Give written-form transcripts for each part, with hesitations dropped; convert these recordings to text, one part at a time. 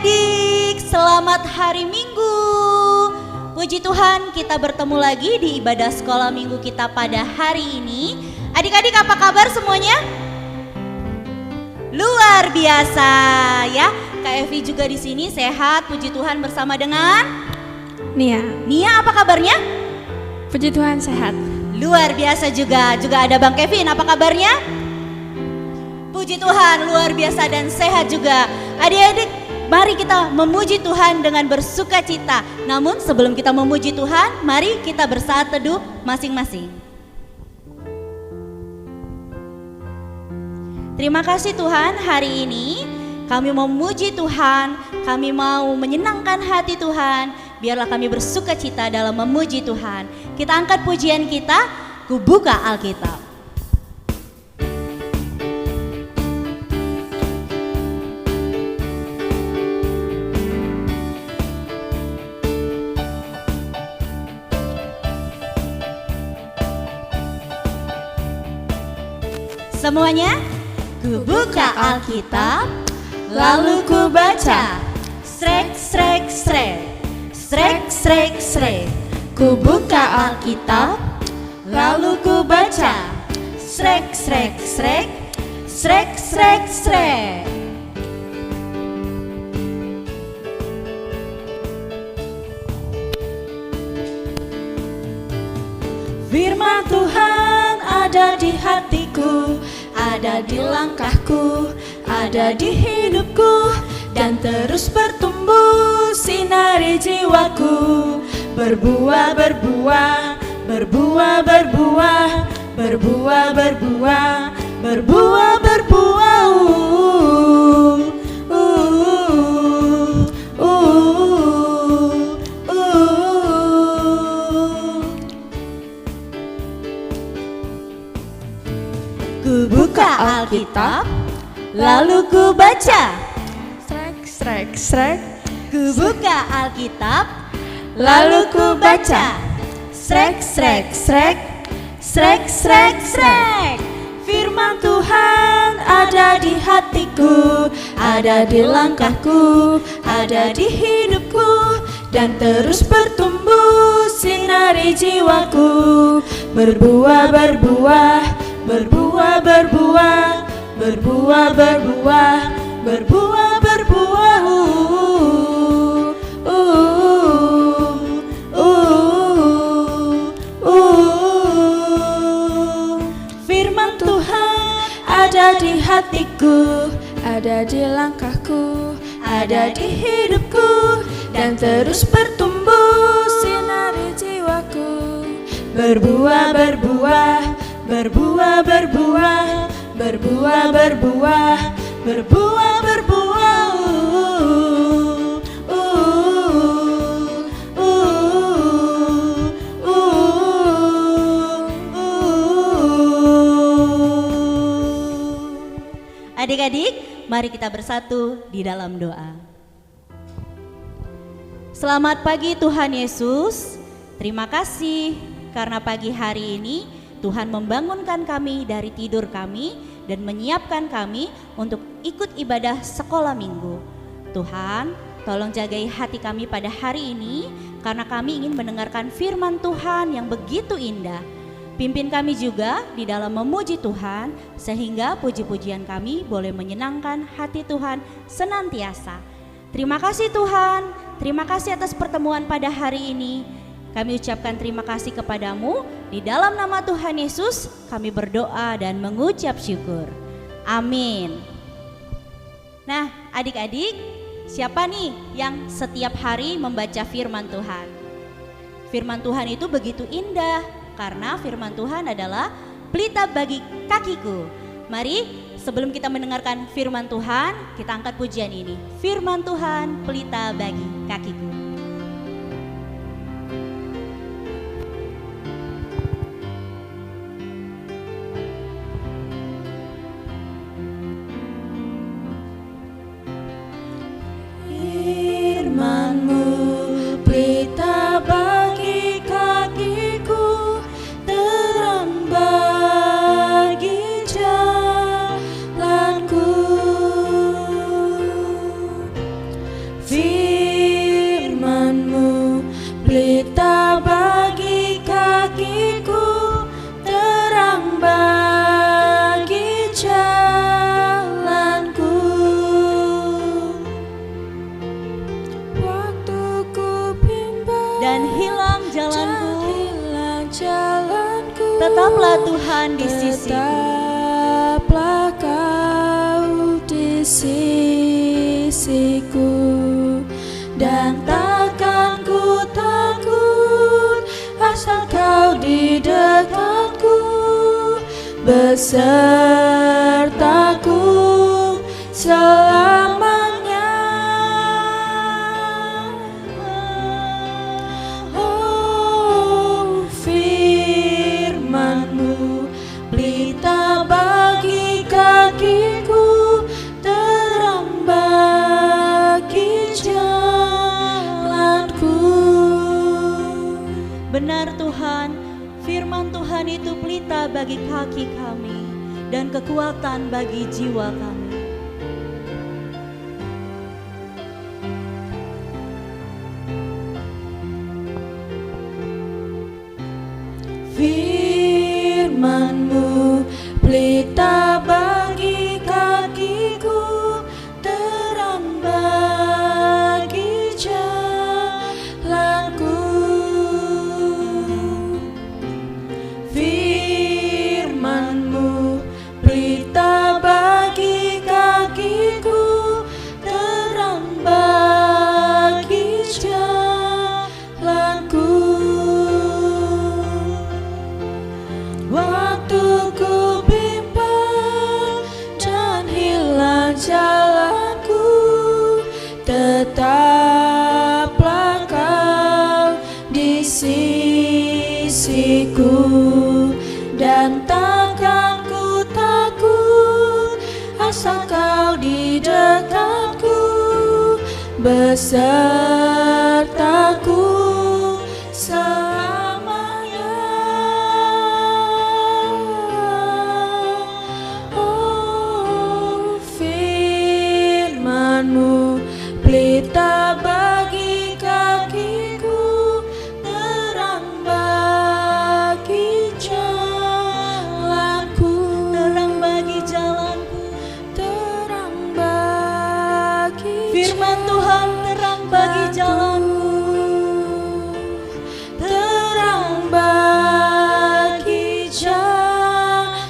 Adik-adik, selamat hari Minggu. Puji Tuhan, kita bertemu lagi di ibadah sekolah minggu kita pada hari ini. Adik-adik, apa kabar semuanya? Luar biasa ya. Kak Evi juga di sini sehat, puji Tuhan, bersama dengan Nia. Nia, apa kabarnya? Puji Tuhan sehat. Luar biasa juga. Juga ada Bang Kevin, apa kabarnya? Puji Tuhan, luar biasa dan sehat juga. Adik-adik, mari kita memuji Tuhan dengan bersuka cita. Namun sebelum kita memuji Tuhan, mari kita bersaat teduh masing-masing. Terima kasih Tuhan, hari ini kami memuji Tuhan, kami mau menyenangkan hati Tuhan. Biarlah kami bersuka cita dalam memuji Tuhan. Kita angkat pujian kita, ku buka Alkitab. Semuanya, ku buka Alkitab, lalu ku baca. Srek, srek, srek, srek, srek, srek. Ku buka Alkitab, lalu ku baca. Srek, srek, srek, srek, srek, srek. Firman Tuhan ada di hatiku, ada di langkahku, ada di hidupku, dan terus bertumbuh sinari jiwaku. Berbuah, berbuah, berbuah, berbuah, berbuah, berbuah, berbuah, berbuah. Ku buka Alkitab, lalu ku baca. Srek, srek, srek. Ku buka Alkitab, lalu ku baca. Srek, srek, srek, srek, srek, srek. Firman Tuhan ada di hatiku, ada di langkahku, ada di hidupku, dan terus bertumbuh sinari jiwaku. Berbuah, berbuah, berbuah, berbuah, berbuah, berbuah, berbuah, berbuah. Firman Tuhan ada di hatiku, Ada di langkahku, ada di hidupku, dan terus bertumbuh sinari jiwaku. berbuah, berbuah, berbuah, berbuah, berbuah, berbuah, berbuah, berbuah. Adik-adik, mari kita bersatu di dalam doa. Selamat pagi Tuhan Yesus. Terima kasih karena pagi hari ini Tuhan membangunkan kami dari tidur kami dan menyiapkan kami untuk ikut ibadah sekolah minggu. Tuhan, tolong jagai hati kami pada hari ini karena kami ingin mendengarkan firman Tuhan yang begitu indah. Pimpin kami juga di dalam memuji Tuhan sehingga puji-pujian kami boleh menyenangkan hati Tuhan senantiasa. Terima kasih Tuhan, terima kasih atas pertemuan pada hari ini. Kami ucapkan terima kasih kepadamu. Di dalam nama Tuhan Yesus kami berdoa dan mengucap syukur. Amin. Nah adik-adik, siapa nih yang setiap hari membaca firman Tuhan? Firman Tuhan itu begitu indah karena firman Tuhan adalah pelita bagi kakiku. Mari sebelum kita mendengarkan firman Tuhan, kita angkat pujian ini. Firman Tuhan, pelita bagi kakiku. Firman-Mu pelita bagi kakiku, terang bagi jalanku. dan hilang jalanku. Jalanku, Tetaplah Tuhan di sisiku. tetaplah Kau di sisiku, dan takkan ku takut asal Kau di dekatku, besertaku selamanya. Oh, firman-Mu pelita bagi kakiku, terang bagi jalanku. Benar Tuhan, firman Tuhan itu pelita bagi kaki kami dan kekuatan bagi jiwa kami. Firman-Mu pelita bagi kakiku, terang bagi jalanku. Firman-Mu pelita bagi kakiku, terang bagi jalanku. Waktu ku bimbang dan hilang jalanku, tetaplah Kau di sisiku, dan takkan ku takut asal Kau di dekatku, besertaku selamanya. Oh, firman-Mu pelita bagi kakiku, terang bagi jalanku. Terang bagi jalanku. Terang bagi Firman Tuhan terang bagi jalanku. terang bagi jalanku.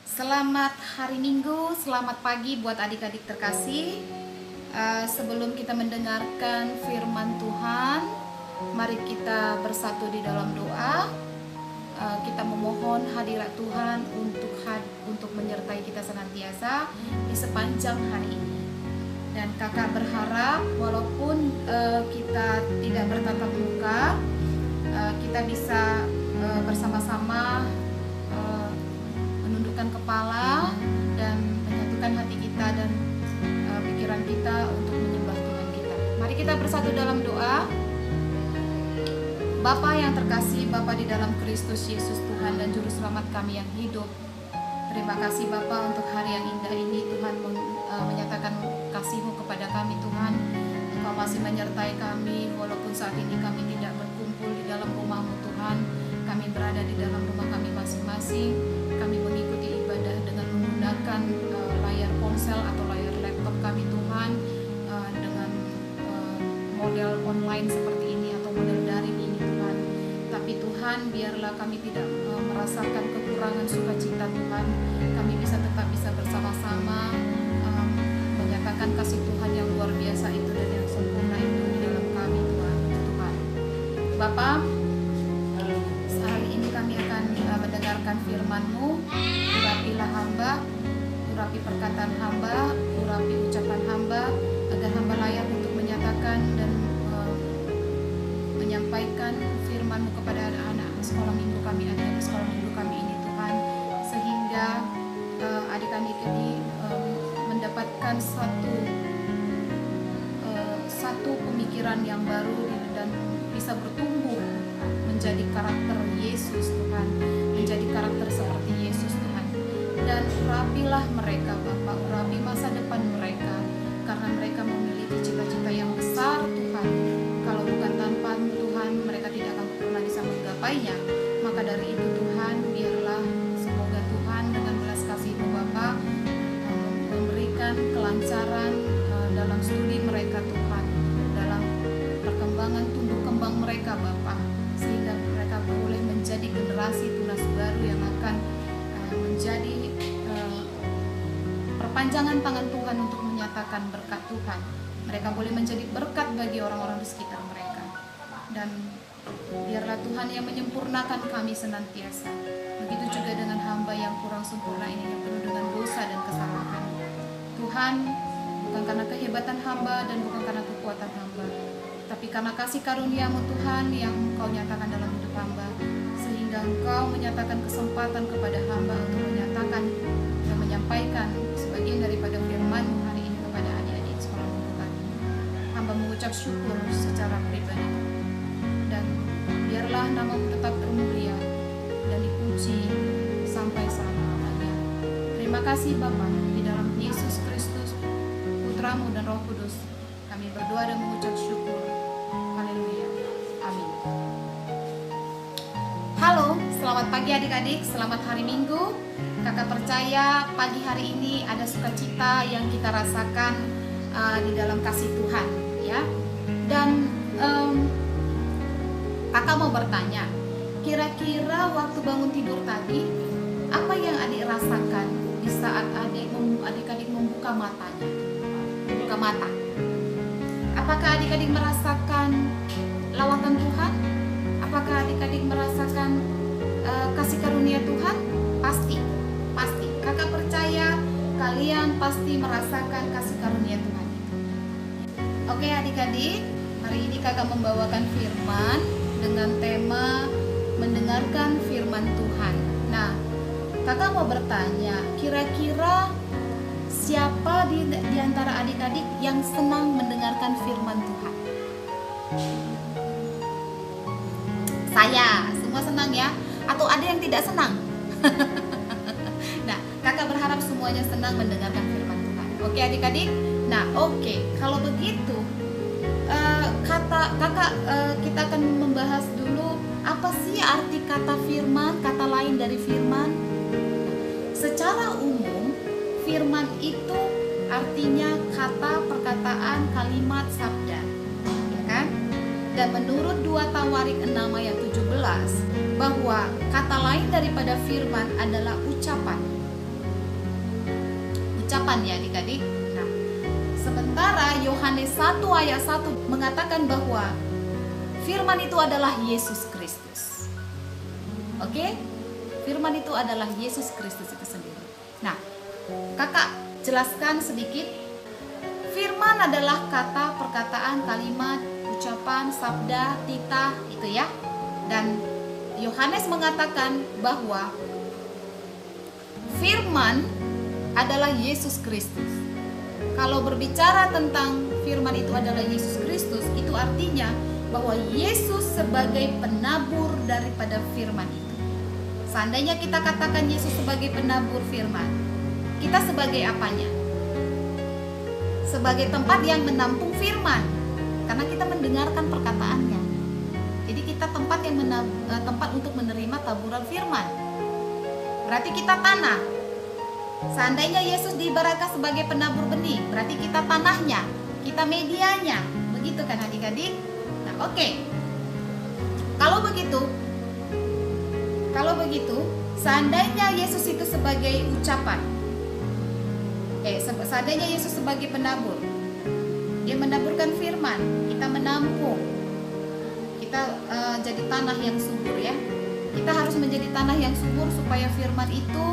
Selamat hari Minggu, selamat pagi buat adik-adik terkasih. Sebelum kita mendengarkan firman Tuhan, mari kita bersatu di dalam doa. Kita memohon hadirat Tuhan untuk menyertai kita senantiasa di sepanjang hari ini. Dan kakak berharap walaupun kita tidak bertatap muka, kita bisa bersama-sama menundukkan kepala dan menyatukan hati kita dan pikiran kita untuk menyembah Tuhan kita. Mari kita bersatu dalam doa. Bapa yang terkasih, Bapa di dalam Kristus Yesus Tuhan dan Juru Selamat kami yang hidup. Terima kasih Bapa untuk hari yang indah ini. Tuhan menyatakan kasih-Mu kepada kami Tuhan. Engkau masih menyertai kami walaupun saat ini kami tidak berkumpul di dalam rumah-Mu Tuhan. Kami berada di dalam rumah kami masing-masing. Kami mengikuti ibadah dengan menggunakan layar ponsel atau layar laptop kami Tuhan, dengan model online seperti ini atau model daring ini Tuhan. Tapi Tuhan, biarlah kami tidak merasakan kekurangan sukacita Tuhan. Kami tetap bisa bersama-sama menyatakan kasih Tuhan yang luar biasa itu dan yang sempurna itu di dalam kami Tuhan. Bapa, hari ini kami akan mendengarkan firman-Mu. Urapilah hamba, urapi perkataan hamba, urapi ucapan hamba, agar hamba layak untuk menyatakan dan menyampaikan firman-Mu kepada anak-anak sekolah minggu kami, adik-adik sekolah minggu kami ini Tuhan, sehingga adik-adik ini mendapatkan satu pemikiran yang baru dan bisa bertumbuh menjadi karakter Yesus Tuhan, menjadi karakter seperti Yesus Tuhan. Dan urapilah mereka Bapa, urapi masa depan mereka, karena mereka memiliki cita-cita yang besar Tuhan. Kalau bukan tanpa Tuhan, mereka tidak akan pernah bisa menggapainya. Maka dari itu Tuhan, biarlah semoga Tuhan dengan belas kasih-Mu Bapa memberikan kelahiran kelancaran dalam studi mereka Tuhan, dalam perkembangan tumbuh kembang mereka Bapa, sehingga mereka boleh menjadi generasi tunas baru yang akan menjadi perpanjangan tangan Tuhan untuk menyatakan berkat Tuhan. Mereka boleh menjadi berkat bagi orang-orang di sekitar mereka. Dan biarlah Tuhan yang menyempurnakan kami senantiasa. Begitu juga dengan hamba yang kurang sempurna ini, yang penuh dengan dosa dan kesalahan. Tuhan, bukan karena kehebatan hamba dan bukan karena kekuatan hamba, tapi karena kasih karunia-Mu Tuhan yang Engkau nyatakan dalam hidup hamba, sehingga Engkau menyatakan kesempatan kepada hamba untuk menyatakan dan menyampaikan sebagian daripada firman-Mu hari ini kepada adik-adik sekolah minggu kami. Hamba mengucap syukur secara pribadi, dan biarlah nama-Mu tetap termulia dan dipuji sampai selama-lamanya. Terima kasih Bapa, di dalam Yesus Kristus, Putra-Mu dan Roh Kudus, kami berdoa dan mengucap syukur. Haleluya. Amin. Halo, selamat pagi adik-adik, selamat hari Minggu. Kakak percaya pagi hari ini ada sukacita yang kita rasakan di dalam kasih Tuhan, ya. Dan kakak mau bertanya, kira-kira waktu bangun tidur tadi, apa yang adik rasakan di saat adik-adik membuka matanya? Buka mata. Apakah adik-adik merasakan lawatan Tuhan? Apakah adik-adik merasakan kasih karunia Tuhan? Pasti. Kakak percaya kalian pasti merasakan kasih karunia Tuhan itu. Oke adik-adik, hari ini kakak membawakan firman dengan tema mendengarkan firman Tuhan. Nah, kakak mau bertanya, kira-kira siapa di antara adik-adik yang senang mendengarkan firman Tuhan? Saya, semua senang ya? Atau ada yang tidak senang? Nah, kakak berharap semuanya senang mendengarkan firman Tuhan. Oke adik-adik? Nah, oke. Kalau begitu, kita akan membahas dulu apa sih arti kata firman, kata lain dari firman. Secara umum, firman itu artinya kata, perkataan, kalimat, sabda, ya kan? Dan menurut 2 Tawarik 6 ayat 17, bahwa kata lain daripada firman adalah ucapan. Ucapan ya adik-adik. Nah, sementara Yohanes 1 ayat 1 mengatakan bahwa firman itu adalah Yesus Kristus. Oke? Firman itu adalah Yesus Kristus itu sendiri. Nah, kakak jelaskan sedikit. Firman adalah kata, perkataan, kalimat, ucapan, sabda, titah, itu ya. Dan Yohanes mengatakan bahwa firman adalah Yesus Kristus. Kalau berbicara tentang firman itu adalah Yesus Kristus, itu artinya bahwa Yesus sebagai penabur daripada firman itu. Seandainya kita katakan Yesus sebagai penabur firman, kita sebagai apanya? Sebagai tempat yang menampung firman, karena kita mendengarkan perkataannya. Jadi kita tempat untuk menerima taburan firman. Berarti kita tanah. Seandainya Yesus diibaratkan sebagai penabur benih, berarti kita tanahnya, kita medianya. Begitu kan adik-adik? Nah, oke. Kalau begitu, seandainya Yesus itu sebagai ucapan, seandainya Yesus sebagai penabur, dia menaburkan firman, kita menampung, kita jadi tanah yang subur ya. Kita harus menjadi tanah yang subur supaya firman itu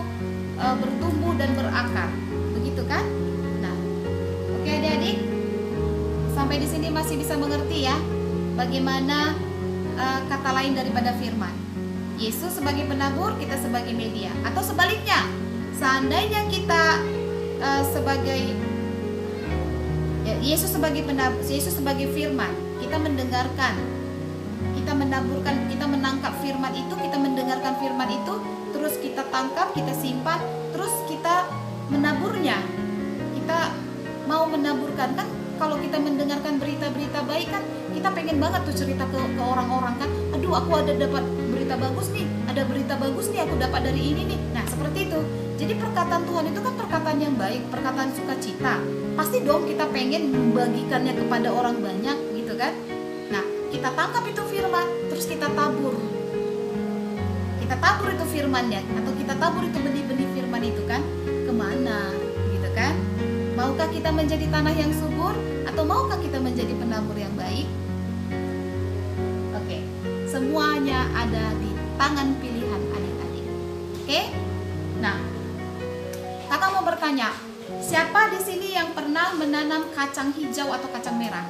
bertumbuh dan berakar, begitu kan? Nah, oke adik-adik, sampai di sini masih bisa mengerti ya, bagaimana kata lain daripada firman. Yesus sebagai penabur, kita sebagai media, atau sebaliknya, seandainya kita Yesus sebagai penabur, Yesus sebagai firman, kita mendengarkan, kita menaburkan, kita menangkap firman itu, kita mendengarkan firman itu, terus kita tangkap, kita simpan, terus kita menaburnya. Kita mau menaburkan kan? Kalau kita mendengarkan berita-berita baik kan, kita pengen banget tuh cerita ke orang-orang kan. Aduh, aku ada dapat berita bagus nih, ada berita bagus nih aku dapat dari ini nih. Nah, seperti itu. Jadi perkataan Tuhan itu kan perkataan yang baik, perkataan sukacita. Pasti dong kita pengen membagikannya kepada orang banyak gitu kan. Nah, kita tangkap itu firman, terus kita tabur. Kita tabur itu firmannya, atau kita tabur itu benih-benih firman itu kan, kemana gitu kan. Maukah kita menjadi tanah yang subur, atau maukah kita menjadi penabur yang baik? Oke, semuanya ada di tangan pilihan adik-adik. Oke, nah, kakak mau bertanya, siapa di sini yang pernah menanam kacang hijau atau kacang merah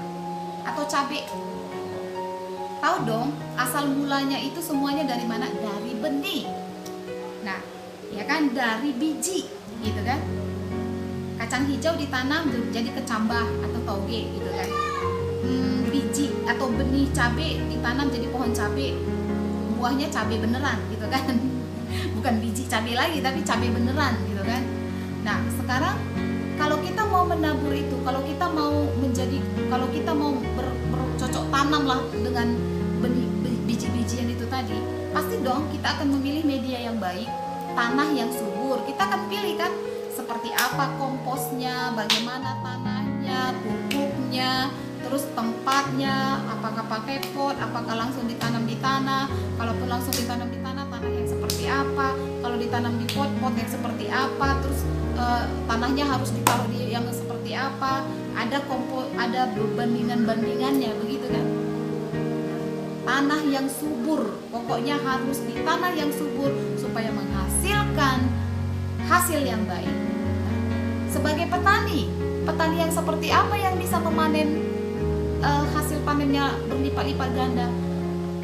atau cabai? Tahu dong, asal mulanya itu semuanya dari mana? Dari benih. Nah, ya kan, dari biji, gitu kan? Kacang hijau ditanam jadi kecambah atau toge, gitu kan? Biji atau benih cabai ditanam jadi pohon cabai, buahnya cabai beneran, gitu kan? Bukan biji cabai lagi, tapi cabai beneran, gitu kan? Nah, sekarang kalau kita mau menabur itu, kalau kita mau bercocok tanam lah dengan benih biji-bijian itu tadi, pasti dong kita akan memilih media yang baik, tanah yang subur. Kita akan pilih kan, seperti apa komposnya, bagaimana tanahnya, pupuknya, terus tempatnya, apakah pakai pot, apakah langsung ditanam di tanah. Kalaupun langsung ditanam di tanah yang seperti apa, kalau ditanam di pot yang seperti apa, terus tanahnya harus ditaruh di yang seperti apa, ada bandingannya begitu kan. Tanah yang subur, pokoknya harus di tanah yang subur supaya menghasilkan hasil yang baik. Sebagai petani yang seperti apa yang bisa memanen hasil panennya berlipat-lipat ganda?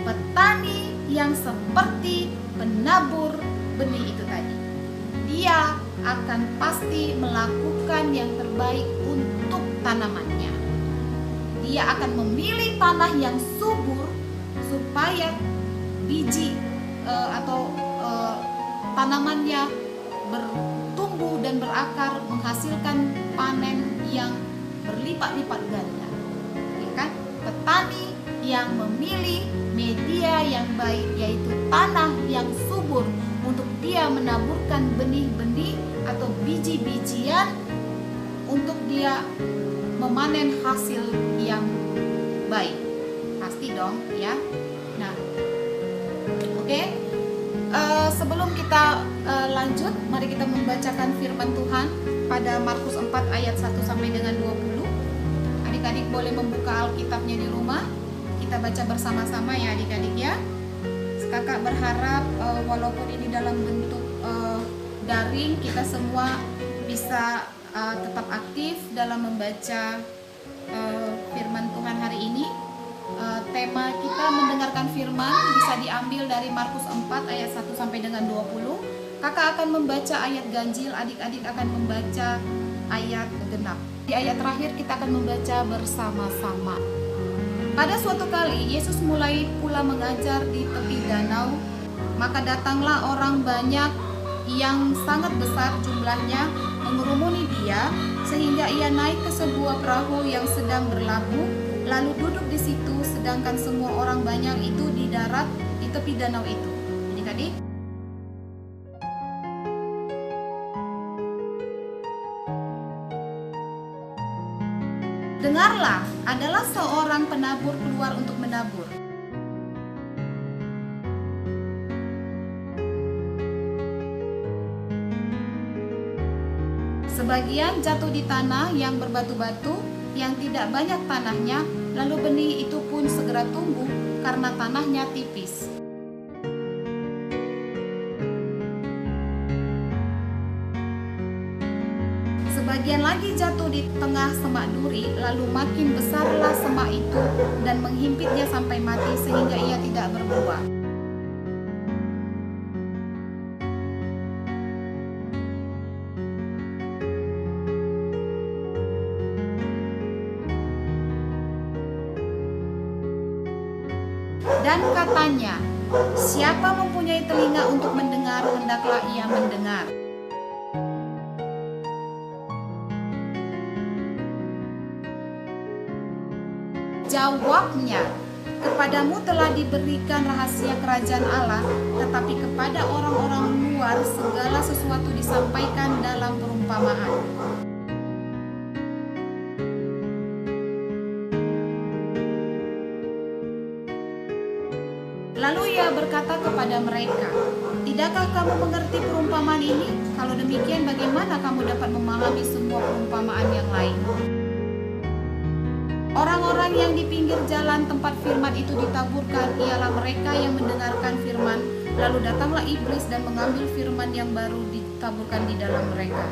Petani yang seperti penabur benih itu tadi. Dia akan pasti melakukan yang terbaik untuk tanamannya. Dia akan memilih tanah yang subur supaya biji atau tanamannya bertumbuh dan berakar, menghasilkan panen yang berlipat-lipat ganda. Ya kan? Petani yang memilih media yang baik, yaitu tanah yang subur, untuk dia menaburkan benih-benih atau biji-bijian untuk dia memanen hasil yang baik. Pasti dong ya. Nah, oke. Sebelum kita lanjut, mari kita membacakan firman Tuhan pada Markus 4 ayat 1 sampai dengan 20. Adik-adik boleh membuka Alkitabnya di rumah. Kita baca bersama-sama ya adik-adik ya. Kakak berharap walaupun ini dalam bentuk daring, kita semua bisa tetap aktif dalam membaca firman Tuhan hari ini. Tema kita mendengarkan firman bisa diambil dari Markus 4 ayat 1 sampai dengan 20. Kakak akan membaca ayat ganjil, adik-adik akan membaca ayat genap. Di ayat terakhir kita akan membaca bersama-sama. Pada suatu kali Yesus mulai pula mengajar di tepi danau, maka datanglah orang banyak yang sangat besar jumlahnya mengerumuni dia, sehingga ia naik ke sebuah perahu yang sedang berlabuh, lalu duduk di situ, sedangkan semua orang banyak itu di darat di tepi danau itu. Adik-adik, dengarlah, adalah seorang penabur keluar untuk menabur. Sebagian jatuh di tanah yang berbatu-batu, yang tidak banyak tanahnya, lalu benih itu pun segera tumbuh karena tanahnya tipis. Sebagian lagi jatuh di tengah semak duri, lalu makin besarlah semak itu dan menghimpitnya sampai mati sehingga ia tidak berbuah. Dan katanya, siapa mempunyai telinga untuk mendengar, hendaklah ia mendengar. Jawabnya, kepadamu telah diberikan rahasia kerajaan Allah, tetapi kepada orang-orang luar kabar, segala sesuatu disampaikan dalam perumpamaan. Lalu ia berkata kepada mereka, "Tidakkah kamu mengerti perumpamaan ini? Kalau demikian, bagaimana kamu dapat memahami semua perumpamaan yang lain?" Orang-orang yang di pinggir jalan tempat firman itu ditaburkan ialah mereka yang mendengarkan firman. Lalu datanglah iblis dan mengambil firman yang baru ditaburkan di dalam mereka.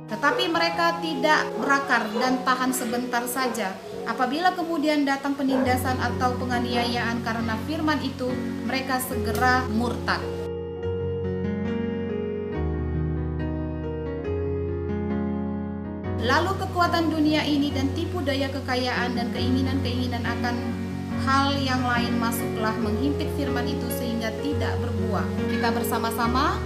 Tetapi mereka tidak berakar dan tahan sebentar saja. Apabila kemudian datang penindasan atau penganiayaan karena firman itu, mereka segera murtad. Lalu kekuatan dunia ini dan tipu daya kekayaan dan keinginan-keinginan akan hal yang lain masuklah menghimpit firman itu sehingga tidak berbuah. Kita bersama-sama,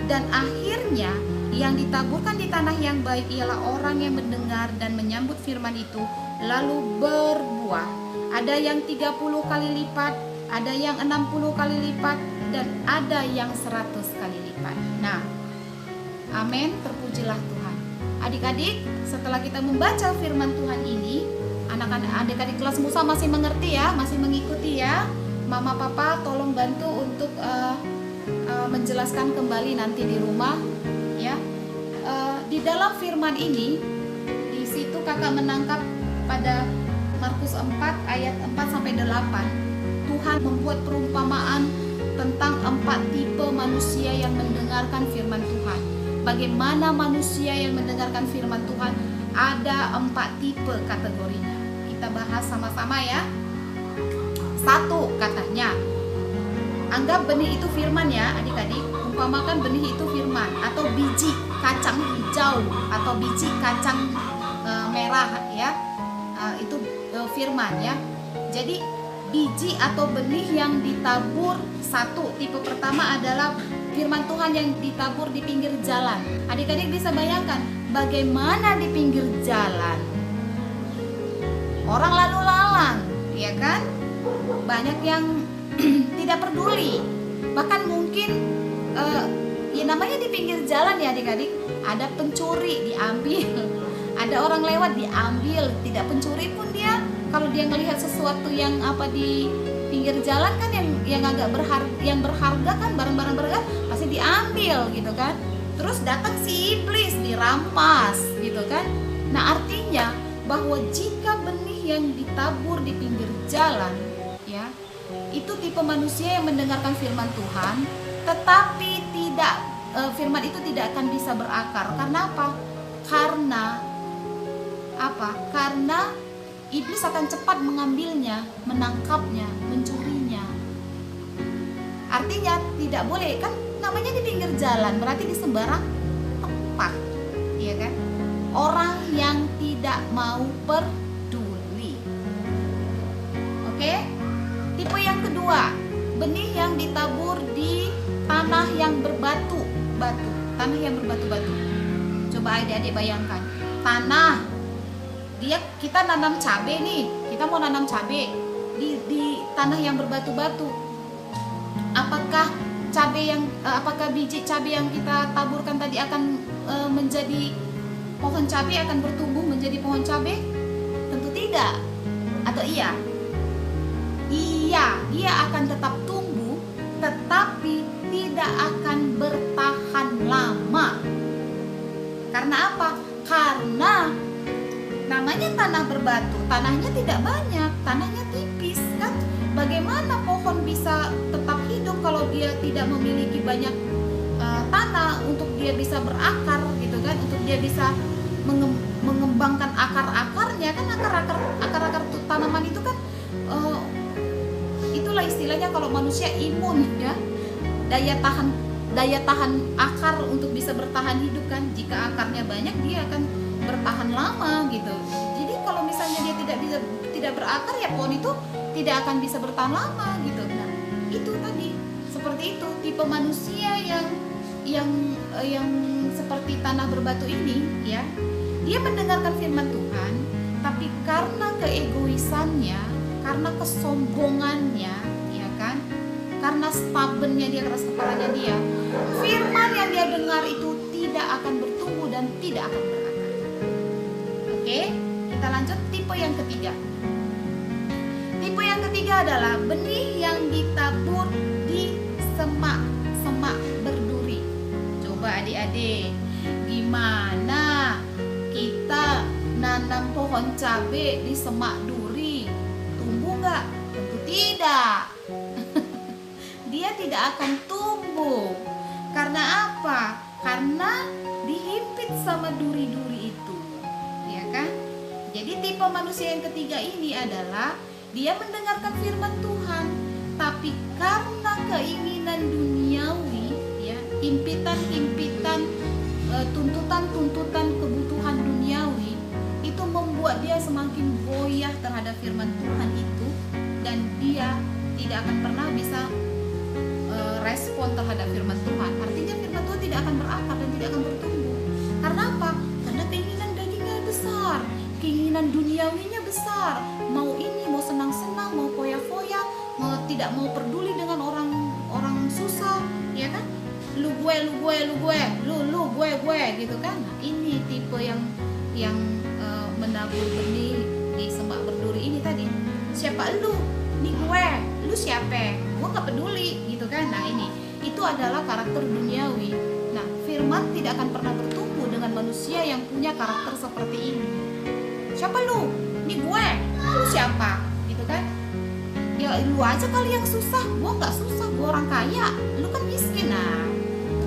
dan akhirnya yang ditaburkan di tanah yang baik ialah orang yang mendengar dan menyambut firman itu, lalu berbuah. Ada yang 30 kali lipat, ada yang 60 kali lipat, dan ada yang 100 kali lipat. Nah, amin, terpujilah Tuhan. Adik-adik, setelah kita membaca firman Tuhan ini, adik-adik kelas Musa masih mengerti ya, masih mengikuti ya. Mama papa tolong bantu untuk menjelaskan kembali nanti di rumah ya. Di dalam firman ini, di situ kakak menangkap pada Markus 4 ayat 4 sampai 8, Tuhan membuat perumpamaan tentang 4 tipe manusia yang mendengarkan firman Tuhan. Bagaimana manusia yang mendengarkan firman Tuhan? Ada 4 tipe kategorinya. Kita bahas sama-sama ya. 1, katanya, anggap benih itu firman ya adik-adik. Umpamakan benih itu firman, atau biji kacang hijau, atau biji kacang merah ya, itu firman ya. Jadi biji atau benih yang ditabur, 1 tipe pertama adalah firman Tuhan yang ditabur di pinggir jalan. Adik-adik bisa bayangkan bagaimana di pinggir jalan orang lalu lalang, ya kan? Banyak yang tidak peduli, bahkan mungkin ya namanya di pinggir jalan ya adik-adik, ada pencuri diambil, ada orang lewat diambil, tidak pencuri pun dia kalau dia melihat sesuatu yang apa di pinggir jalan kan yang agak berharga kan, barang-barang berharga pasti diambil gitu kan. Terus datang si iblis dirampas gitu kan. Nah, artinya bahwa jika benih yang ditabur di pinggir jalan ya, itu tipe manusia yang mendengarkan firman Tuhan, tetapi tidak firman itu tidak akan bisa berakar. Karena apa? Karena iblis akan cepat mengambilnya, menangkapnya, mencurinya. Artinya tidak boleh kan, namanya di pinggir jalan, berarti di sembarang tempat, ya kan? Orang yang tidak mau peduli. Oke? Tipe yang kedua, benih yang ditabur di tanah yang berbatu-batu. Tanah yang berbatu-batu. Coba adik-adik bayangkan, tanah kita nanam cabai nih, kita mau nanam cabai di tanah yang berbatu-batu. Apakah biji cabai yang kita taburkan tadi akan menjadi pohon cabai, akan bertumbuh menjadi pohon cabai? Tentu tidak. Atau iya? Iya, dia akan tetap tumbuh, tetapi tidak akan bertahan lama. Karena apa? Karena namanya tanah berbatu, tanahnya tidak banyak, tanahnya tipis kan. Bagaimana pohon bisa tetap hidup kalau dia tidak memiliki banyak tanah untuk dia bisa berakar gitu kan, untuk dia bisa mengembangkan akar-akarnya kan. Akar-akar tanaman itu kan itulah istilahnya kalau manusia imun ya, daya tahan akar untuk bisa bertahan hidup kan. Jika akarnya banyak dia akan bertahan lama gitu. Jadi kalau misalnya dia tidak berakar ya pohon itu tidak akan bisa bertahan lama gitu. Nah, itu tadi seperti itu tipe manusia yang seperti tanah berbatu ini ya. Dia mendengarkan firman Tuhan, Tapi karena keegoisannya, karena kesombongannya, ya kan? Karena stubbornnya dia, keras kepalanya dia, firman yang dia dengar itu tidak akan bertumbuh dan tidak akan berakar. Oke, kita lanjut tipe yang ketiga. Tipe yang ketiga adalah benih yang ditabur di semak-semak berduri. Coba adik-adik, gimana kita nanam pohon cabai di semak duri? Tumbuh nggak? Tentu tidak. Dia tidak akan tumbuh. Karena apa? Karena dihimpit sama duri-duri itu, ya kan? Jadi tipe manusia yang ketiga ini adalah dia mendengarkan firman Tuhan, tapi karena keinginan duniawi, ya, impitan-impitan, tuntutan-tuntutan kebutuhan duniawi itu membuat dia semakin goyah terhadap firman Tuhan itu, dan dia tidak akan pernah bisa respon terhadap firman Tuhan. Artinya firman Tuhan tidak akan berakar dan tidak akan bertumbuh. Karena apa? Karena keinginan dagingnya besar, keinginan duniawinya besar. Mau ini, mau senang-senang, mau foya-foya, tidak mau peduli dengan orang susah, ya kan? Lu gue, gitu kan? Nah, ini tipe yang menabur benih di semak berduri ini tadi. Siapa lu? Ini gue. Lu siapa? Gue nggak peduli, gitu kan? Nah, itu adalah karakter duniawi. Nah, firman tidak akan pernah bertumbuh dengan manusia yang punya karakter seperti ini. Siapa lu? Ini gue. Lu siapa? Gitu kan? Ya lu aja kali yang susah. Gue nggak susah, gue orang kaya. Lu kan miskin. Nah,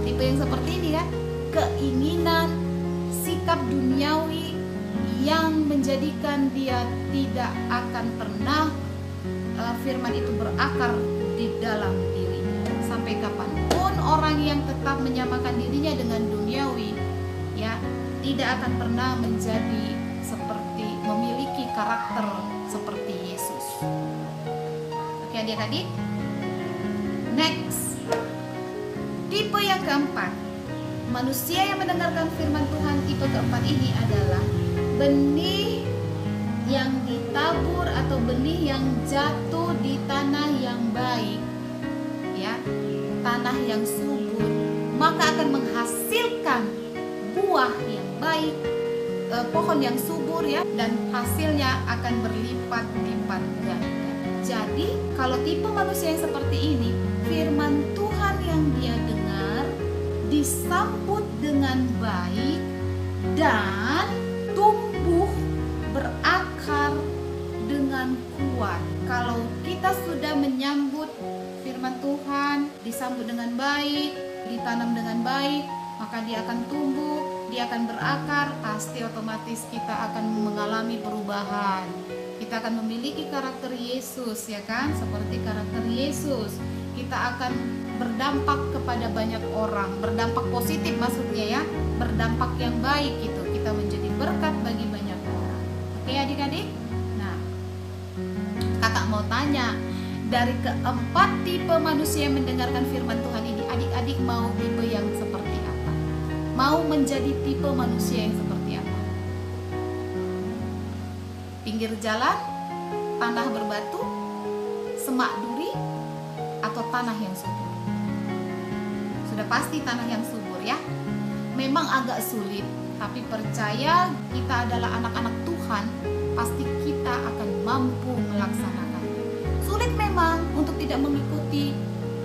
tipe yang seperti ini kan, keinginan, sikap duniawi yang menjadikan dia tidak akan pernah firman itu berakar di dalam dirinya. Sampai kapanpun orang yang tetap menyamakan dirinya dengan duniawi, ya, tidak akan pernah menjadi seperti, memiliki karakter seperti Yesus. Oke adik-adik, next, tipe yang keempat. Manusia yang mendengarkan firman Tuhan tipe keempat ini adalah benih yang ditabur atau benih yang jatuh di tanah yang baik, ya, tanah yang subur, maka akan menghasilkan buah yang baik, pohon yang subur, ya, dan hasilnya akan berlipat-lipat ganda. Jadi kalau tipe manusia yang seperti ini, firman Tuhan yang dia dengar disambut dengan baik dan tumbuh berakar dengan kuat. Kalau kita sudah menyambut firman Tuhan, disambut dengan baik, ditanam dengan baik, maka dia akan tumbuh, dia akan berakar, pasti otomatis kita akan mengalami perubahan. Kita akan memiliki karakter Yesus, ya kan? Seperti karakter Yesus. Kita akan berdampak kepada banyak orang, berdampak positif maksudnya, ya, berdampak yang baik gitu. Kita menjadi berkat bagi banyak orang. Oke adik-adik? Nah, kakak mau tanya, dari keempat tipe manusia yang mendengarkan firman Tuhan ini, adik-adik mau tipe yang seperti apa? Mau menjadi tipe manusia yang seperti apa? Pinggir jalan, tanah berbatu, semak duri, atau tanah yang subur? Sudah pasti tanah yang subur, ya. Memang agak sulit, tapi percaya kita adalah anak-anak Tuhan, pasti kita akan mampu melaksanakan. Sulit memang untuk tidak mengikuti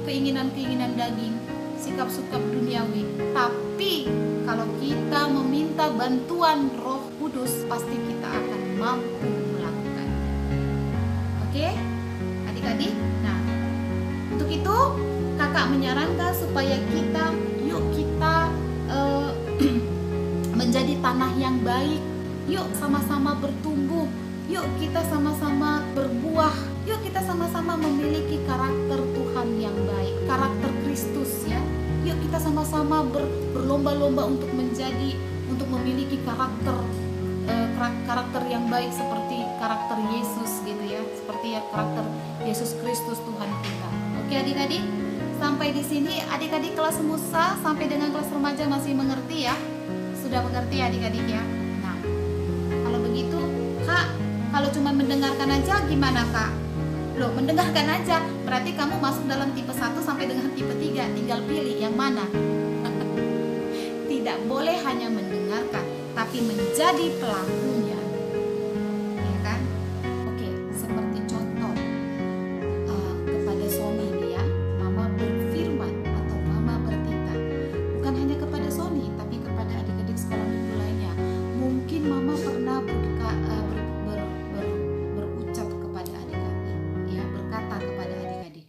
keinginan-keinginan daging, sikap-sikap duniawi, tapi kalau kita meminta bantuan Roh Kudus, pasti kita akan mampu melakukannya. Oke, adik-adik. Nah, untuk itu kakak menyarankan supaya kita menjadi tanah yang baik. Yuk sama-sama bertumbuh. Yuk kita sama-sama berbuah. Yuk kita sama-sama memiliki karakter Tuhan yang baik, karakter Kristus, ya. Yuk kita sama-sama berlomba-lomba untuk memiliki karakter yang baik seperti karakter Yesus, gitu ya. Seperti ya karakter Yesus Kristus Tuhan kita. Oke adik-adik, sampai di sini adik-adik kelas Musa sampai dengan kelas remaja masih mengerti, ya? Sudah mengerti adik-adik, ya? Nah, kalau begitu Kak Kalau cuma mendengarkan aja gimana Kak? Loh, mendengarkan aja berarti kamu masuk dalam tipe 1 sampai dengan tipe 3. Tinggal pilih yang mana. Tidak boleh hanya mendengarkan, tapi menjadi pelakunya. Ya kan? Oke, seperti contoh kepada Sony ini ya, Mama berfirman atau Mama bertitah. Bukan hanya kepada Sony, tapi kepada adik-adik sekolah minggu lainnya. Mungkin Mama pernah berucap kepada adik-adik, ya, berkata kepada adik-adik,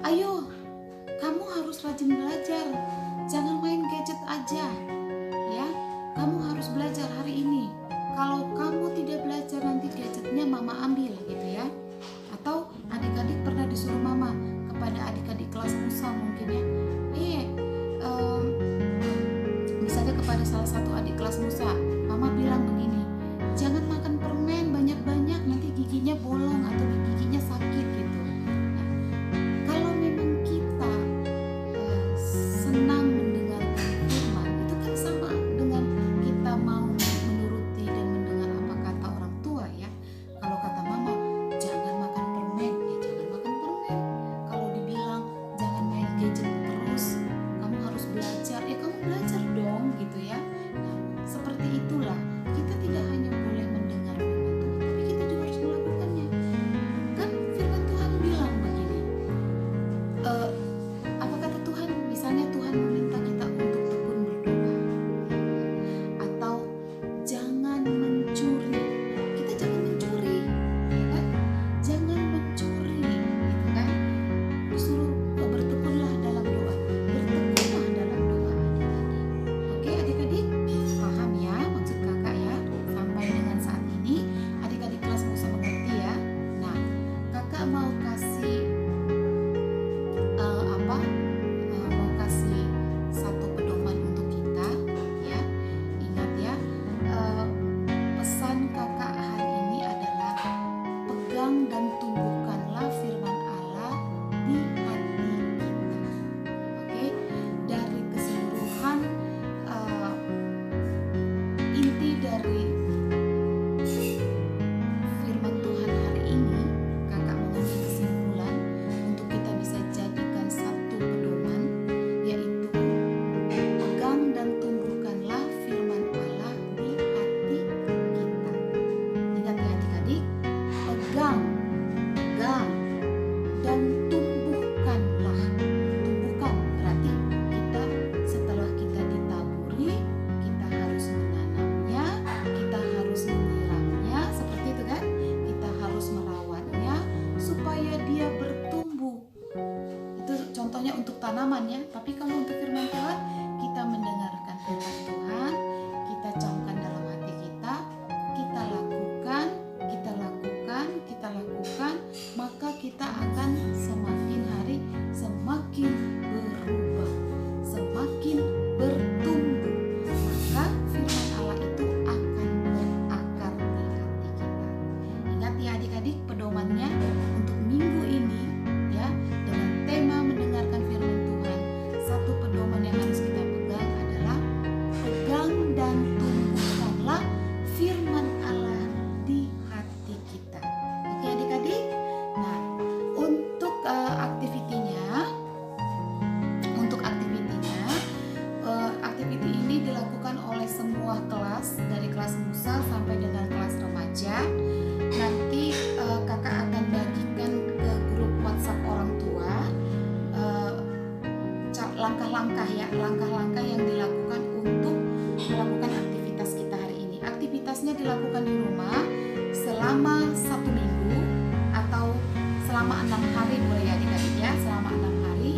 ayo, kamu harus rajin belajar, jangan main gadget aja, ya. Kamu harus belajar hari ini. Kalau kamu tidak belajar nanti gadgetnya Mama ambil, gitu ya. Atau adik-adik pernah disuruh Mama kepada adik-adik kelas Musa mungkin ya, misalnya kepada salah satu adik kelas Musa, Mama bilang begini, jangan makan permen banyak-banyak, nanti giginya bolong atau giginya sakit gitu. Nah, kalau memang kita senang mendengarkan firman, itu kan sama dengan kita mau menuruti dan mendengar apa kata orang tua ya. Kalau kata Mama, jangan makan permen, ya jangan makan permen. Kalau dibilang jangan main gadget terus, kamu harus belajar, ya kamu belajar dong gitu ya. Nah, seperti itulah, kita tidak hanya boleh mendengar firman Tuhan, tapi kita juga harus melakukannya. Kan firman Tuhan bilang begini, apa kata Tuhan? Misalnya Tuhan meminta kita untuk tekun berdoa, atau jangan mencuri. Kita jangan mencuri, ya kan? Jangan mencuri, gitu kan? Disuruh bertekunlah dalam doa, bertekunlah dalam doa adik-adik. Oke adik-adik, paham ya maksud kakak ya? Sampai dengan saat ini adik-adik kelas Musa mengerti ya. Nah, kakak mau kasih mau kasih satu pedoman untuk kita ya. Ingat ya, pesan kakak hari ini adalah pegang dan tumbuhkanlah firman Allah di hati kita. Oke, dari keseluruhan inti dari firman Tuhan hari ini, kakak mengambil kesimpulan untuk kita bisa jadikan satu pedoman, yaitu pegang dan tumbuhkanlah firman Allah di hati kita. Ingat ya adik-adik, pegang dan tumbuhkanlah. Tumbuhkan berarti kita setelah kita ditaburi, kita harus menanamnya, kita harus menyiramnya, seperti itu kan? Kita harus merawatnya supaya dia bertumbuh. Itu contohnya untuk tanaman ya. Tapi kalau untuk firman Tuhan, kita mendengarkan firman Tuhan, kita camkan dalam hati kita, kita lakukan, maka kita akan semakin hari semakin berubah, semakin bertumbuh. Maka firman Allah itu akan berakar di hati kita. Ingat ya adik-adik pedomannya untuk minggu ini ya, dengan tema mendengarkan firman Tuhan. Satu pedoman yang harus kita pegang adalah pegang dan tumbuhkanlah firman Allah di hati kita. Oke adik-adik. Nah, untuk aktiviti ini dilakukan oleh semua kelas, dari kelas Musa sampai dengan kelas remaja. Nanti kakak akan bagikan ke grup WhatsApp orang tua langkah-langkah yang dilakukan untuk melakukan aktivitas kita hari ini. Aktivitasnya dilakukan di rumah selama 1 minggu atau selama 6 hari boleh ya adik-adik ya, selama 6 hari.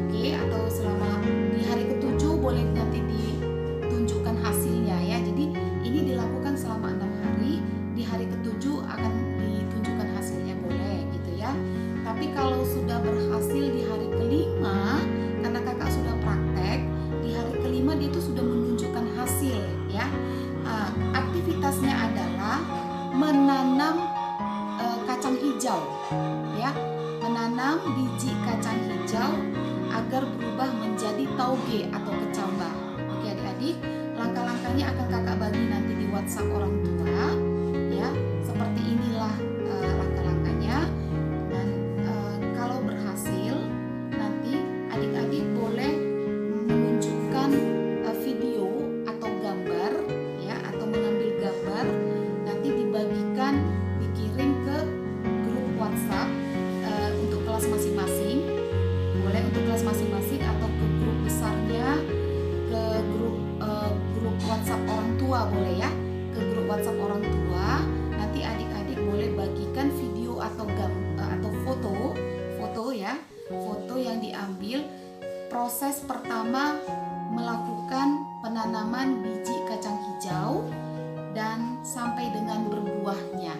Oke, atau selama di hari ke-7 boleh nanti ditunjukkan hasilnya ya. Jadi ini dilakukan selama 6 hari, di hari ke-7 akan ditunjukkan hasilnya, boleh gitu ya. Tapi kalau sudah berhasil di hari ke-5, karena kakak sudah praktek, di hari ke-5 dia itu sudah menunjukkan hasil ya. Aktivitasnya adalah menanam kacang hijau ya, menanam biji kacang hijau agar berubah menjadi tauge atau kecambah. Oke adik-adik, langkah-langkahnya akan kakak bagi nanti di WhatsApp orang tua ya. WhatsApp untuk kelas masing-masing. Boleh untuk kelas masing-masing atau ke grup besarnya, ke grup WhatsApp orang tua boleh ya, ke grup WhatsApp orang tua. Nanti adik-adik boleh bagikan video atau foto ya, foto yang diambil proses pertama melakukan penanaman biji kacang hijau dan sampai dengan berbuahnya,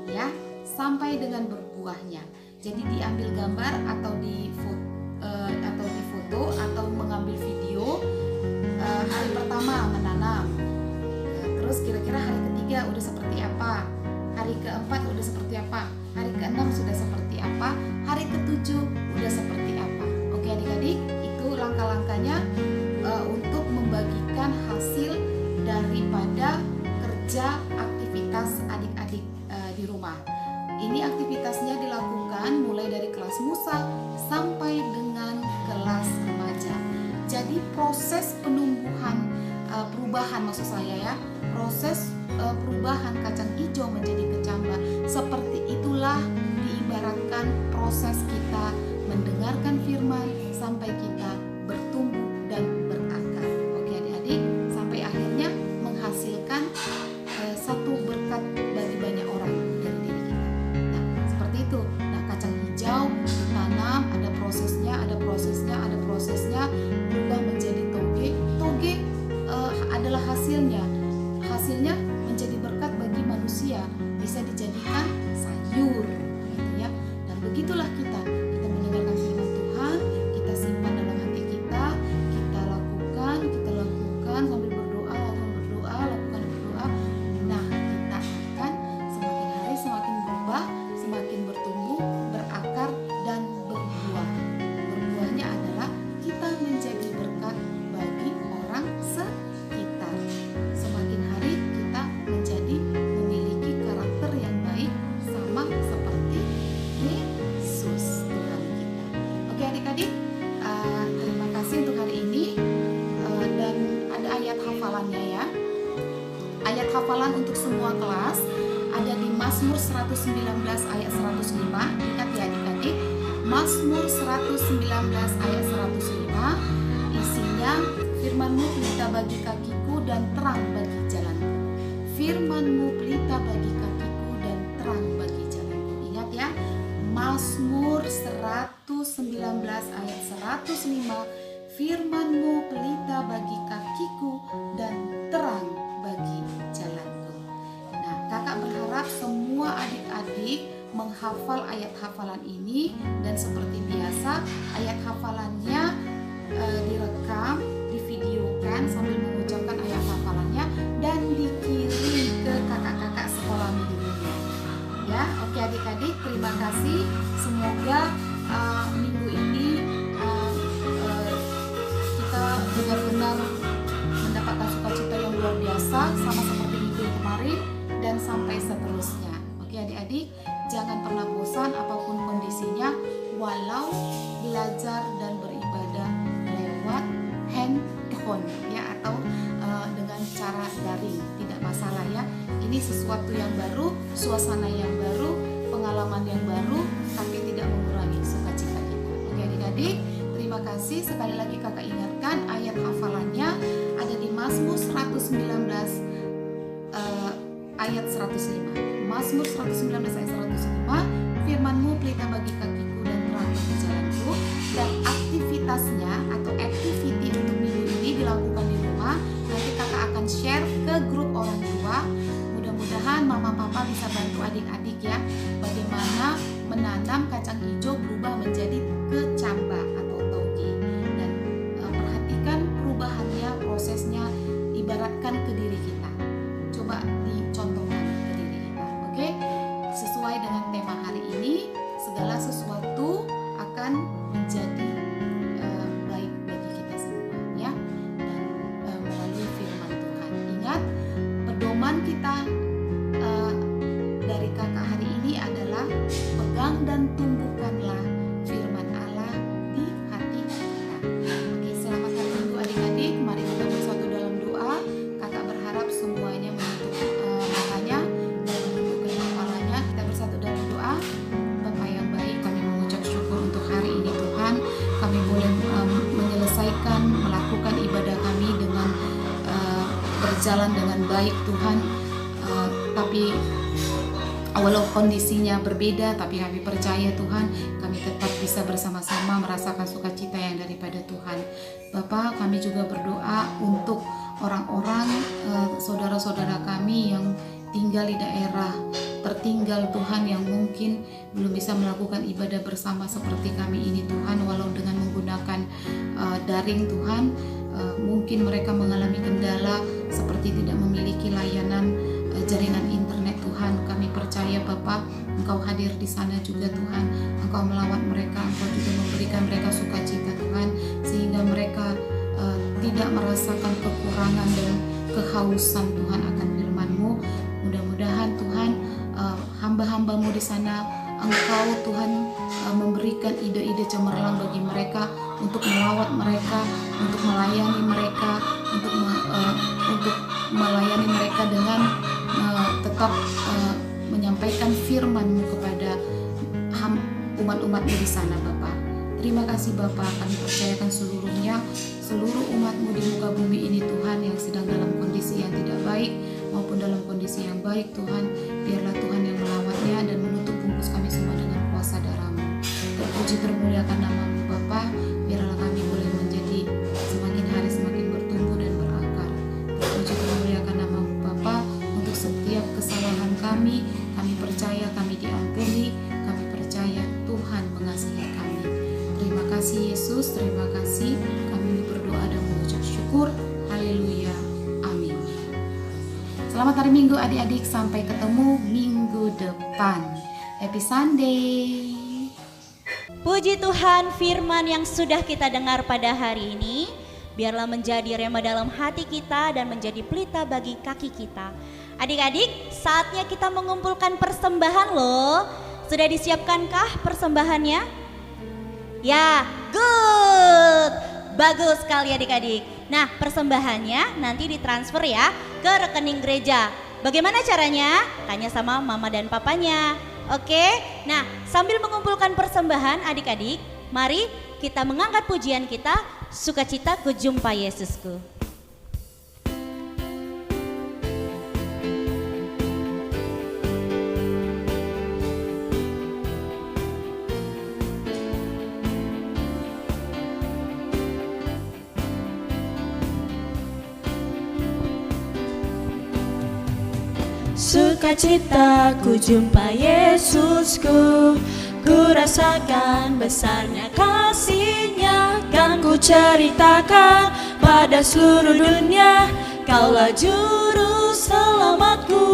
ya, sampai dengan berbuahnya. Jadi diambil gambar atau di foto atau mengambil video hari pertama menanam. Terus kira-kira hari ketiga udah seperti apa? Hari keempat udah seperti apa? Hari keenam sudah seperti apa? Hari ketujuh udah seperti apa? Oke adik-adik, itu langkah-langkahnya untuk membagikan hasil daripada kerja aktivitas adik-adik di rumah. Ini aktivitasnya dilakukan mulai dari kelas musa sampai dengan kelas remaja. Jadi proses perubahan maksud saya ya, proses perubahan kacang hijau menjadi kecambah, seperti itulah diibaratkan proses kita mendengarkan firman sampai kita bertumbuh dan berakar. Oke adik-adik, sampai akhirnya menghasilkan satu berkat bagi banyak orang dari diri kita. Nah, seperti itu. Nah, kacang hijau ditanam, ada prosesnya berubah menjadi toge. Toge adalah hasilnya menjadi berkat bagi manusia, bisa dijadikan sayur, gitu ya. Dan begitulah kita mendengarkan firman Tuhan, kita simpan dalam hati kita lakukan sambil berdoa. Nah, kita akan semakin hari semakin berubah, semakin bertumbuh, berakar dan berbuah. Berbuahnya adalah kita menjadi berkat bagi orang sekitar. Semakin hari kita menjadi memiliki karakter yang baik sama seperti Yesus Tuhan kita. Oke adik-adik, terima kasih untuk hari ini. Dan ada ayat hafalannya ya. Ayat hafalan untuk semua kelas ada di Mazmur 119 ayat 105. Ingat ya adik-adik, Mazmur 119 ayat 105, isinya firman-Mu pelita bagi kakiku dan terang bagi jalanku. Firman-Mu pelita bagi kakiku dan terang bagi jalanku. Ingat ya, Mazmur 119 ayat 105, firman-Mu pelita bagi kakiku dan terang bagi jalanku. Nah, kakak berharap semua adik-adik menghafal ayat hafalan ini, dan seperti biasa ayat hafalannya direkam, divideokan sambil mengucapkan ayat hafalannya dan dikirim ke kakak-kakak sekolah minggunya. Ya, oke adik-adik, terima kasih. Semoga minggu ini kita benar-benar mendapatkan sukacita yang luar biasa sama seperti minggu kemarin dan sampai seterusnya. Oke adik-adik, jangan pernah bosan apapun kondisinya, walau belajar dan beribadah lewat handphone ya, atau dengan cara daring, tidak masalah ya. Ini sesuatu yang baru, suasana yang baru, pengalaman yang baru, tapi tidak mengurangi sukacita kita. Oke adik-adik, terima kasih. Sekali lagi kakak ingatkan, ayat hafalannya ada di Mazmur 119 ayat 105. Mazmur 119 ayat 105, firman-Mu pelita bagi kakiku dan terang bagi jalanku. Dan aktivitasnya atau activity untuk minggu ini dilakukan di rumah. Nanti kakak akan share ke grup orang tua. Mudah-mudahan mama papa bisa bantu adik-adik ya, bagaimana menanam kacang hijau berubah menjadi kecambah atau toge. Dan perhatikan perubahannya, prosesnya, ibaratkan ke diri kita. Coba dicontohkan ke diri kita, oke? Sesuai dengan tema hari ini, segala sesuatu akan menjadi baik bagi kita semua ya, dan melalui firman Tuhan. Ingat, pedoman kita dari kakak hari ini adalah pegang dan tumbuhkanlah firman Allah di hati kita. Oke, selamat hari Minggu adik-adik. Mari kita bersatu dalam doa. Kakak berharap semuanya menutup matanya dan menundukkan kepalanya. Kita bersatu dalam doa. berjalan dengan baik Tuhan. Tapi walau kondisinya berbeda, tapi kami percaya Tuhan, kami tetap bisa bersama-sama merasakan sukacita yang daripada Tuhan. Bapa, kami juga berdoa untuk orang-orang, saudara-saudara kami yang tinggal di daerah tertinggal Tuhan, yang mungkin belum bisa melakukan ibadah bersama seperti kami ini Tuhan, walau dengan menggunakan daring Tuhan. Mungkin mereka mengalami kendala seperti tidak memiliki layanan jaringan internet Tuhan. Kami percaya Bapa, Engkau hadir di sana juga Tuhan. Engkau melawat mereka, Engkau juga memberikan mereka sukacita Tuhan, sehingga mereka tidak merasakan kekurangan dan kehausan Tuhan akan firman-Mu. Mudah-mudahan Tuhan, hamba-hamba-Mu di sana, Engkau Tuhan memberikan ide-ide cemerlang bagi mereka untuk melawat mereka, untuk melayani mereka, untuk melayani mereka dengan tetap menyampaikan firman-Mu kepada umat-umat-Mu di sana Bapa. Terima kasih Bapa, kami percayakan seluruhnya, seluruh umat-Mu di muka bumi ini Tuhan, yang sedang dalam kondisi yang tidak baik maupun dalam kondisi yang baik Tuhan. Biarlah Tuhan yang melawatnya dan menutup bungkus kami semua dengan kuasa darah-Mu. Terpuji termuliakan nama-Mu Bapa. Biarlah kami boleh menjadi semakin hari semakin bertumbuh dan berakar. Terpuji termuliakan nama-Mu Bapa. Untuk setiap kesalahan kami percaya kami diampuni, kami percaya Tuhan mengasihi kami. Terima kasih Yesus, terima kasih. Kami berdoa dan mengucap syukur. Haleluya. Amin. Selamat hari Minggu adik-adik, sampai ketemu minggu depan. Happy Sunday. Puji Tuhan, firman yang sudah kita dengar pada hari ini biarlah menjadi rema dalam hati kita dan menjadi pelita bagi kaki kita. Adik-adik, saatnya kita mengumpulkan persembahan loh. Sudah disiapkankah persembahannya? Ya, good. Bagus sekali adik-adik. Nah, persembahannya nanti ditransfer ya ke rekening gereja. Bagaimana caranya? Tanya sama mama dan papanya. Oke, nah sambil mengumpulkan persembahan adik-adik, mari kita mengangkat pujian kita, Sukacita Ku Jumpa Yesusku. Sukacita ku jumpa Yesusku, ku rasakan besarnya kasih-Nya, kan ku ceritakan pada seluruh dunia, Kaulah juru selamatku.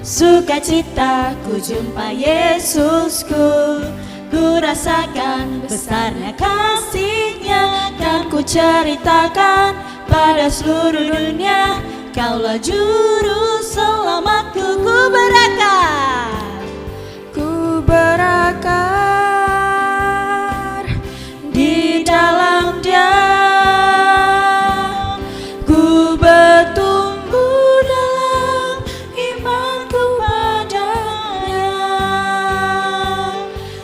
Sukacita ku jumpa Yesusku, ku rasakan besarnya kasih-Nya, kan ku ceritakan pada seluruh dunia, Kaulah juru selamatku. Ku berakar di dalam Dia, ku bertumbuh dalam imanku padanya,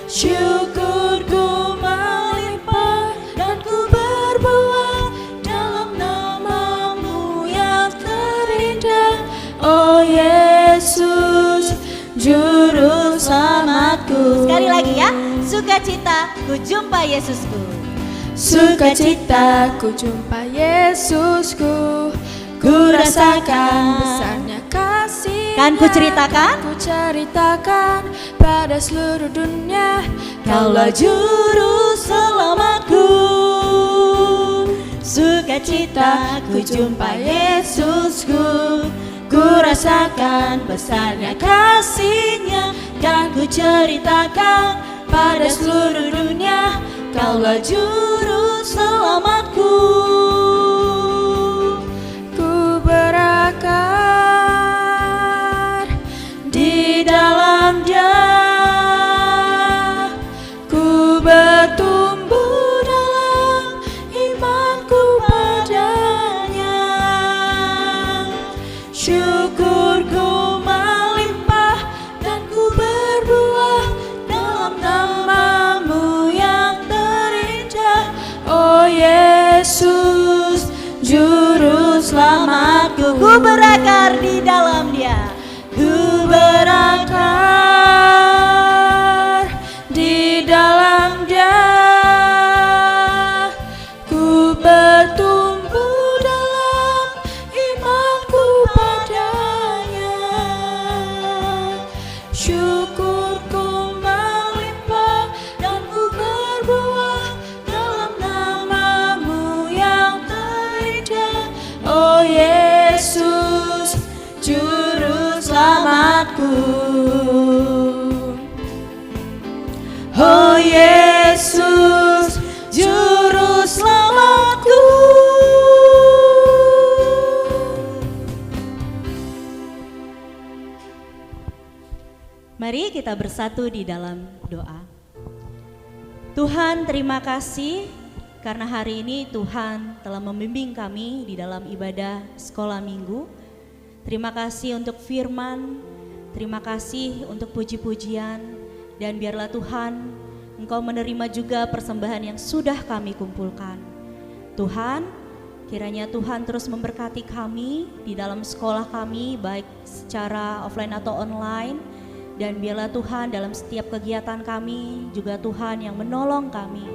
syukurku melimpah dan ku berbuat dalam nama-Mu yang terindah. Oh Yesus, juru selamatku. Sekali lagi ya, sukacita ku jumpa Yesusku. Sukacita ku jumpa Yesusku, ku rasakan besarnya kasih. Kan ku ceritakan? Ku ceritakan pada seluruh dunia, Kaulah juru selamatku. Sukacita ku jumpa Yesusku, ku rasakan besarnya kasih-Nya, dan ku ceritakan pada seluruh dunia, Kaulah juru selamatku. ku berakar di dalam Dia, ku bertumbuh dalam imanku padanya, syukurku melimpah dan ku berbuah dalam nama-Mu yang terindah. Oh Yesus, Mari kita bersatu di dalam doa. Tuhan, terima kasih karena hari ini Tuhan telah membimbing kami di dalam ibadah sekolah minggu. Terima kasih untuk firman, terima kasih untuk puji-pujian, dan biarlah Tuhan Engkau menerima juga persembahan yang sudah kami kumpulkan. Tuhan, kiranya Tuhan terus memberkati kami di dalam sekolah kami, baik secara offline atau online. Dan biarlah Tuhan dalam setiap kegiatan kami juga Tuhan yang menolong kami.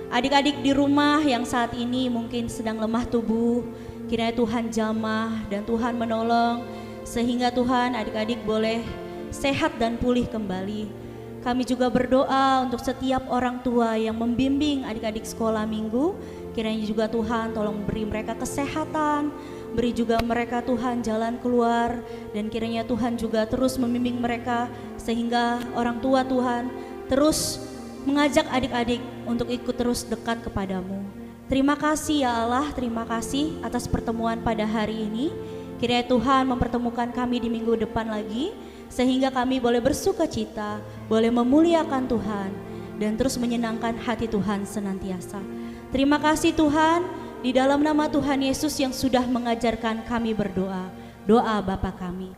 Adik-adik di rumah yang saat ini mungkin sedang lemah tubuh, kiranya Tuhan jamah dan Tuhan menolong sehingga Tuhan adik-adik boleh sehat dan pulih kembali. Kami juga berdoa untuk setiap orang tua yang membimbing adik-adik sekolah minggu, kiranya juga Tuhan tolong beri mereka kesehatan, beri juga mereka Tuhan jalan keluar, dan kiranya Tuhan juga terus membimbing mereka sehingga orang tua Tuhan terus mengajak adik-adik untuk ikut terus dekat kepadamu. Terima kasih ya Allah, terima kasih atas pertemuan pada hari ini. Kiranya Tuhan mempertemukan kami di minggu depan lagi, sehingga kami boleh bersukacita, boleh memuliakan Tuhan, dan terus menyenangkan hati Tuhan senantiasa. Terima kasih Tuhan, di dalam nama Tuhan Yesus yang sudah mengajarkan kami berdoa. Doa Bapa kami.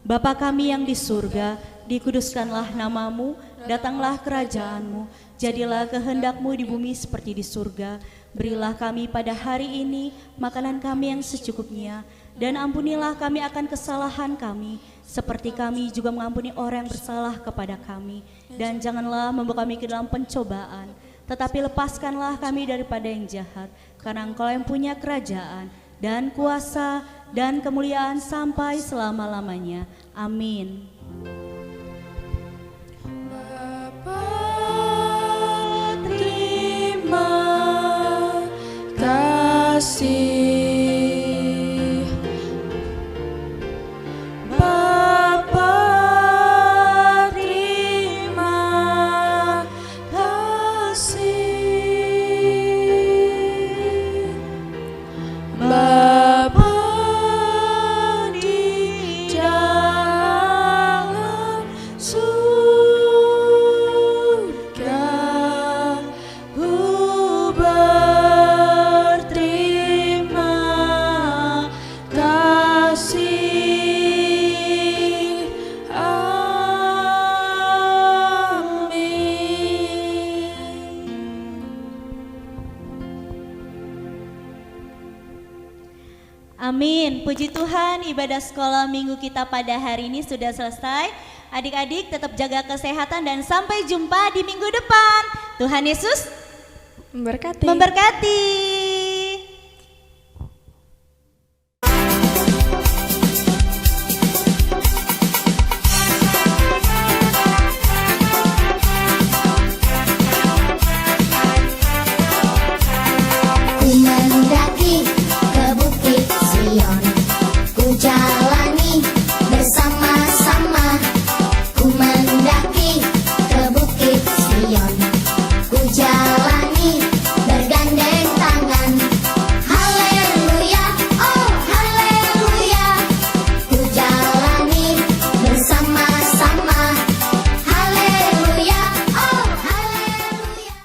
Bapa kami yang di surga, dikuduskanlah namamu, datanglah kerajaanmu, jadilah kehendak-Mu di bumi seperti di surga. Berilah kami pada hari ini makanan kami yang secukupnya, dan ampunilah kami akan kesalahan kami, seperti kami juga mengampuni orang yang bersalah kepada kami. Dan janganlah membawa kami ke dalam pencobaan, tetapi lepaskanlah kami daripada yang jahat, karena Engkau yang punya kerajaan dan kuasa dan kemuliaan sampai selama-lamanya. Amin. Bapa, terima kasih. Bapa, terima kasih. Bapa di dalam surga, ku berterima kasih. Amin. Puji Tuhan, ibadah sekolah minggu kita pada hari ini sudah selesai. Adik-adik tetap jaga kesehatan dan sampai jumpa di minggu depan. Tuhan Yesus Memberkati. memberkati.